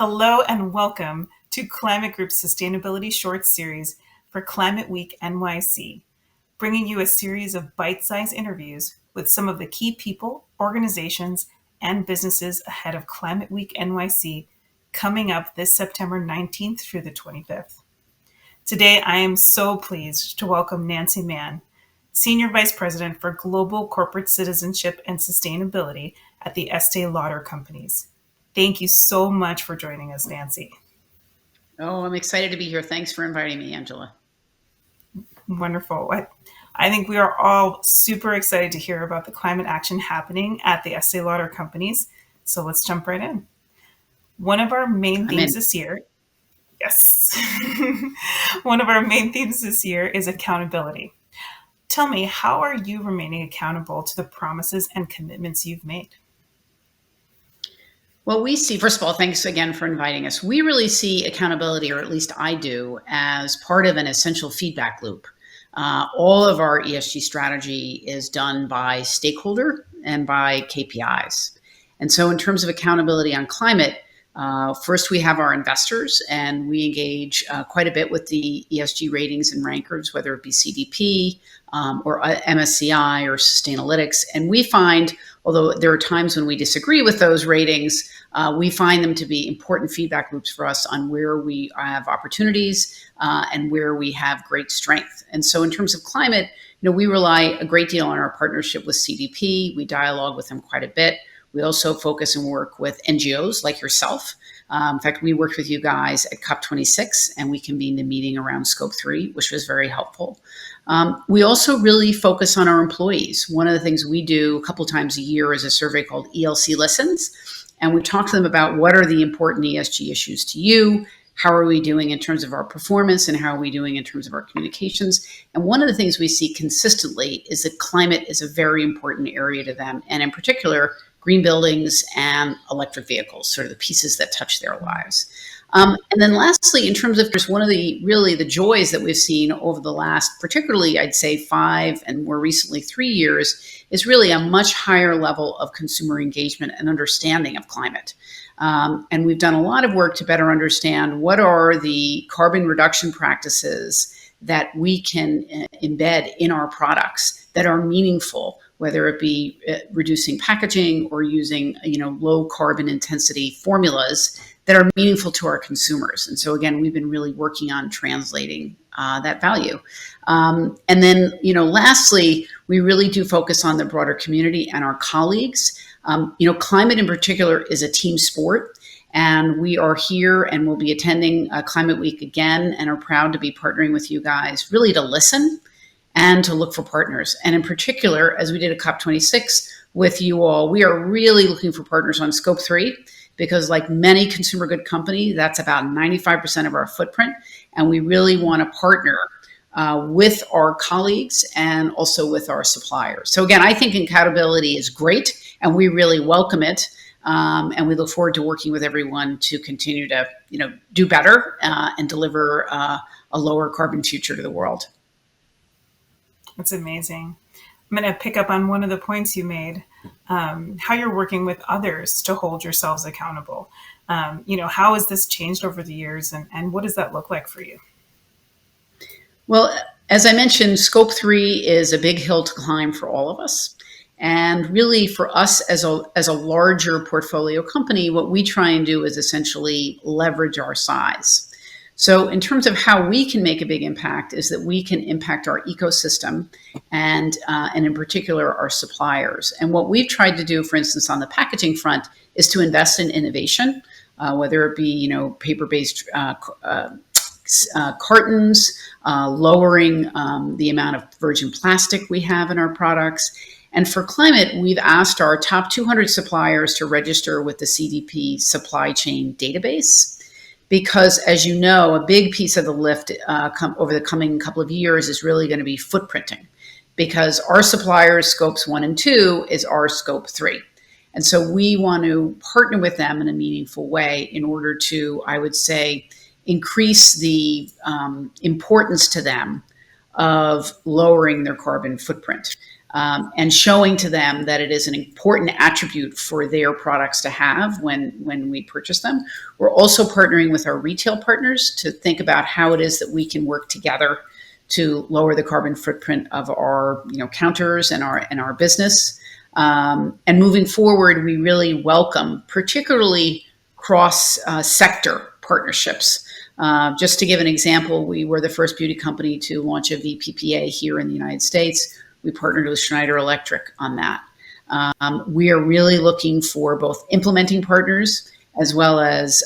Hello and welcome to Climate Group's Sustainability Short Series for Climate Week NYC, bringing you a series of bite-sized interviews with some of the key people, organizations, and businesses ahead of Climate Week NYC coming up this September 19th through the 25th. Today, I am so pleased to welcome Nancy Mahon, Senior Vice President for Global Corporate Citizenship and Sustainability at the Estée Lauder Companies. Thank you so much for joining us, Nancy. Oh, I'm excited to be here. Thanks for inviting me, Angela. Wonderful. I think we are all super excited to hear about the climate action happening at the Estée Lauder Companies. So let's jump right in. One of our main themes this year, yes, one of our main themes this year is accountability. Tell me, how are you remaining accountable to the promises and commitments you've made? Well, we see, first of all, thanks again for inviting us. We really see accountability, or at least I do, as part of an essential feedback loop. All of our ESG strategy is done by stakeholder and by KPIs. And so in terms of accountability on climate, first we have our investors, and we engage quite a bit with the ESG ratings and rankers, whether it be CDP or MSCI or Sustainalytics. And we find, although there are times when we disagree with those ratings, we find them to be important feedback loops for us on where we have opportunities and where we have great strength. And so in terms of climate, we rely a great deal on our partnership with CDP. We dialogue with them quite a bit. We also focus and work with NGOs like yourself. In fact, we worked with you guys at COP26, and we convened a meeting around Scope 3, which was very helpful. We also really focus on our employees. One of the things we do a couple times a year is a survey called ELC Listens, and we talk to them about what are the important ESG issues to you, how are we doing in terms of our performance, and how are we doing in terms of our communications. And one of the things we see consistently is that climate is a very important area to them, and in particular, green buildings and electric vehicles, sort of the pieces that touch their lives. And then lastly, in terms of just one of the joys that we've seen over the last, particularly I'd say 5 and more recently 3 years, is really a much higher level of consumer engagement and understanding of climate. And we've done a lot of work to better understand what are the carbon reduction practices that we can embed in our products that are meaningful, whether it be reducing packaging or using low carbon intensity formulas that are meaningful to our consumers. And so again, we've been really working on translating that value. And then, lastly, we really do focus on the broader community and our colleagues. Climate in particular is a team sport. And we are here and we'll be attending Climate Week again, and are proud to be partnering with you guys really to listen and to look for partners. And in particular, as we did at COP26 with you all, we are really looking for partners on Scope 3, because like many consumer good companies, that's about 95% of our footprint. And we really want to partner with our colleagues and also with our suppliers. So again, I think accountability is great, and we really welcome it. And we look forward to working with everyone to continue to, do better and deliver a lower carbon future to the world. That's amazing. I'm going to pick up on one of the points you made, how you're working with others to hold yourselves accountable. How has this changed over the years, and what does that look like for you? Well, as I mentioned, Scope 3 is a big hill to climb for all of us. And really for us as a larger portfolio company, what we try and do is essentially leverage our size. So in terms of how we can make a big impact is that we can impact our ecosystem and in particular our suppliers. And what we've tried to do, for instance, on the packaging front, is to invest in innovation, whether it be paper-based cartons, lowering the amount of virgin plastic we have in our products. And for climate, we've asked our top 200 suppliers to register with the CDP supply chain database. Because, as you know, a big piece of the lift over the coming couple of years is really going to be footprinting, because our suppliers' scopes 1 and 2 is our scope 3. And so we want to partner with them in a meaningful way in order to, I would say, increase the importance to them of lowering their carbon footprint. and showing to them that it is an important attribute for their products to have when we purchase them. We're also partnering with our retail partners to think about how it is that we can work together to lower the carbon footprint of our counters and our business. And moving forward, we really welcome particularly cross sector partnerships. Just to give an example, we were the first beauty company to launch a VPPA here in the United States. We partnered with Schneider Electric on that. We are really looking for both implementing partners as well as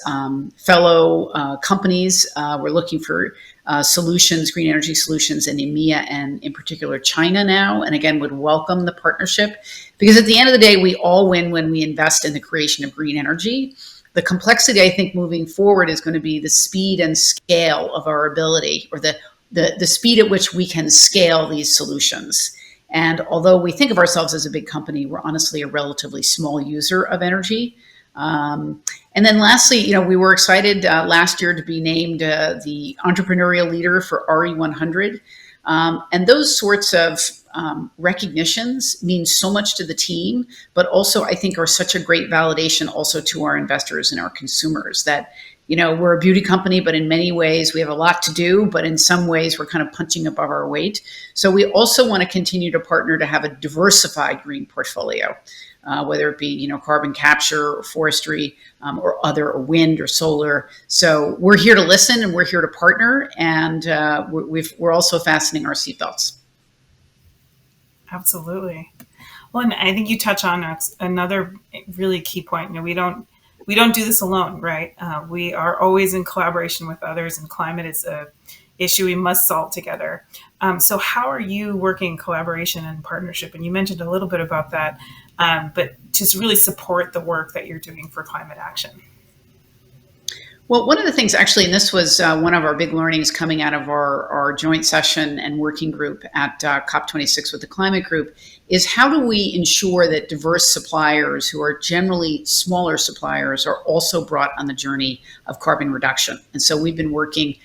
fellow companies. We're looking for solutions, green energy solutions in EMEA and in particular China now, and again would welcome the partnership, because at the end of the day, we all win when we invest in the creation of green energy. The complexity, I think, moving forward is going to be the speed and scale of our ability, or the speed at which we can scale these solutions. And although we think of ourselves as a big company, we're honestly a relatively small user of energy. And then lastly, we were excited last year to be named the entrepreneurial leader for RE100. And those sorts of recognitions mean so much to the team, but also I think are such a great validation also to our investors and our consumers that, we're a beauty company, but in many ways we have a lot to do, but in some ways we're kind of punching above our weight. So we also want to continue to partner to have a diversified green portfolio. Whether it be carbon capture or forestry or wind or solar. So we're here to listen and we're here to partner, and we're also fastening our seatbelts. Absolutely. Well, and I think you touch on another really key point. We don't do this alone, right? We are always in collaboration with others, and climate is a issue we must solve together. So how are you working in collaboration and partnership? And you mentioned a little bit about that, but just really support the work that you're doing for climate action. Well, one of the things actually, and this was one of our big learnings coming out of our joint session and working group at COP26 with the climate group, is how do we ensure that diverse suppliers who are generally smaller suppliers are also brought on the journey of carbon reduction. And so we've been working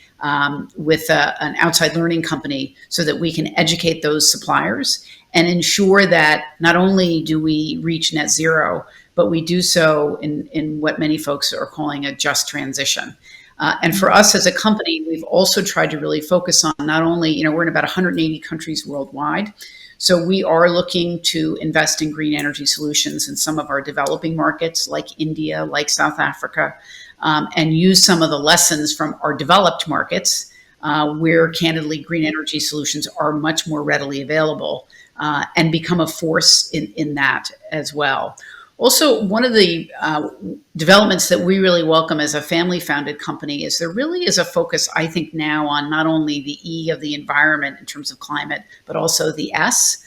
with an outside learning company so that we can educate those suppliers and ensure that not only do we reach net zero, but we do so in what many folks are calling a just transition. And for us as a company, we've also tried to really focus on not only, we're in about 180 countries worldwide. So we are looking to invest in green energy solutions in some of our developing markets like India, like South Africa, and use some of the lessons from our developed markets where candidly green energy solutions are much more readily available and become a force in that as well. Also, one of the developments that we really welcome as a family-founded company is there really is a focus, I think, now on not only the E of the environment in terms of climate, but also the S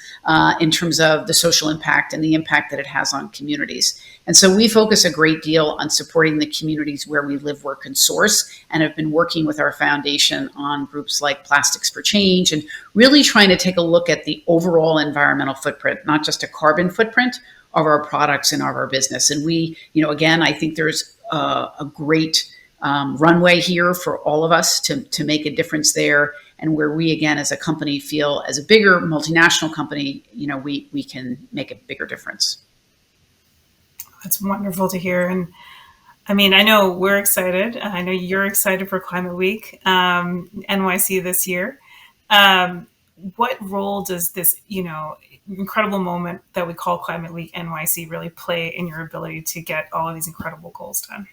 in terms of the social impact and the impact that it has on communities. And so we focus a great deal on supporting the communities where we live, work, and source, and have been working with our foundation on groups like Plastics for Change and really trying to take a look at the overall environmental footprint, not just a carbon footprint, of our products and of our business. And we, again, I think there's a great runway here for all of us to make a difference there. And where we, again, as a company feel as a bigger multinational company, we can make a bigger difference. That's wonderful to hear. And I mean, I know we're excited. I know you're excited for Climate Week, NYC this year. What role does this, incredible moment that we call Climate Week NYC really play in your ability to get all of these incredible goals done?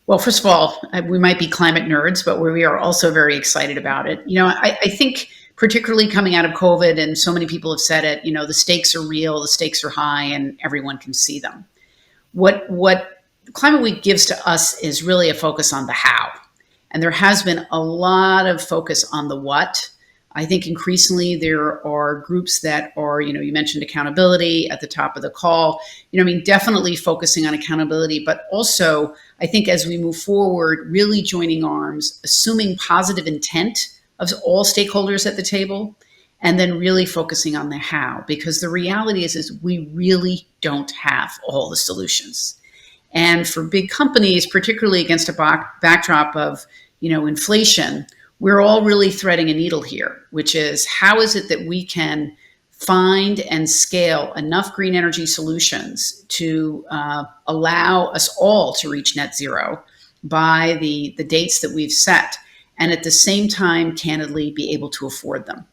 Well, first of all, we might be climate nerds, but we are also very excited about it. I think particularly coming out of COVID, and so many people have said it, the stakes are real, the stakes are high, and everyone can see them. What Climate Week gives to us is really a focus on the how. And there has been a lot of focus on the what. I think increasingly there are groups that are, you mentioned accountability at the top of the call, definitely focusing on accountability, but also I think as we move forward, really joining arms, assuming positive intent of all stakeholders at the table, and then really focusing on the how, because the reality is we really don't have all the solutions. And for big companies, particularly against a backdrop of, inflation, we're all really threading a needle here, which is how is it that we can find and scale enough green energy solutions to allow us all to reach net zero by the dates that we've set, and at the same time, candidly, be able to afford them.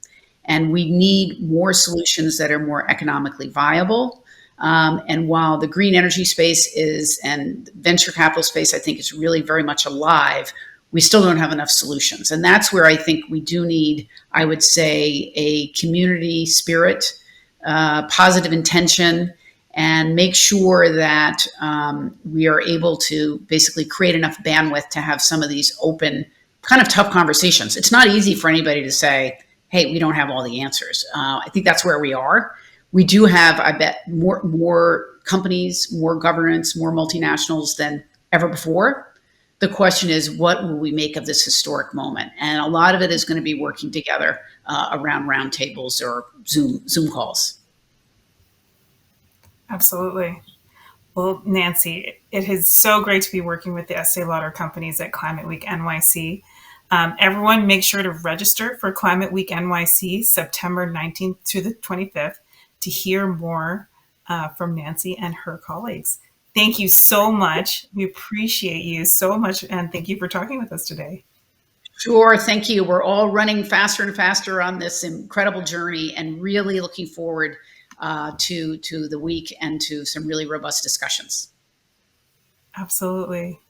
And we need more solutions that are more economically viable. And while the green energy space is, and venture capital space, I think is really very much alive, we still don't have enough solutions. And that's where I think we do need, I would say, a community spirit, positive intention, and make sure that we are able to basically create enough bandwidth to have some of these open, kind of tough conversations. It's not easy for anybody to say, hey, we don't have all the answers. I think that's where we are. We do have, I bet, more companies, more governments, more multinationals than ever before. The question is, what will we make of this historic moment? And a lot of it is going to be working together around roundtables or Zoom calls. Absolutely. Well, Nancy, it is so great to be working with the Estée Lauder Companies at Climate Week NYC. Everyone, make sure to register for Climate Week NYC, September 19th through the 25th, to hear more from Nancy and her colleagues. Thank you so much. We appreciate you so much, and thank you for talking with us today. Sure, thank you. We're all running faster and faster on this incredible journey, and really looking forward to the week and to some really robust discussions. Absolutely.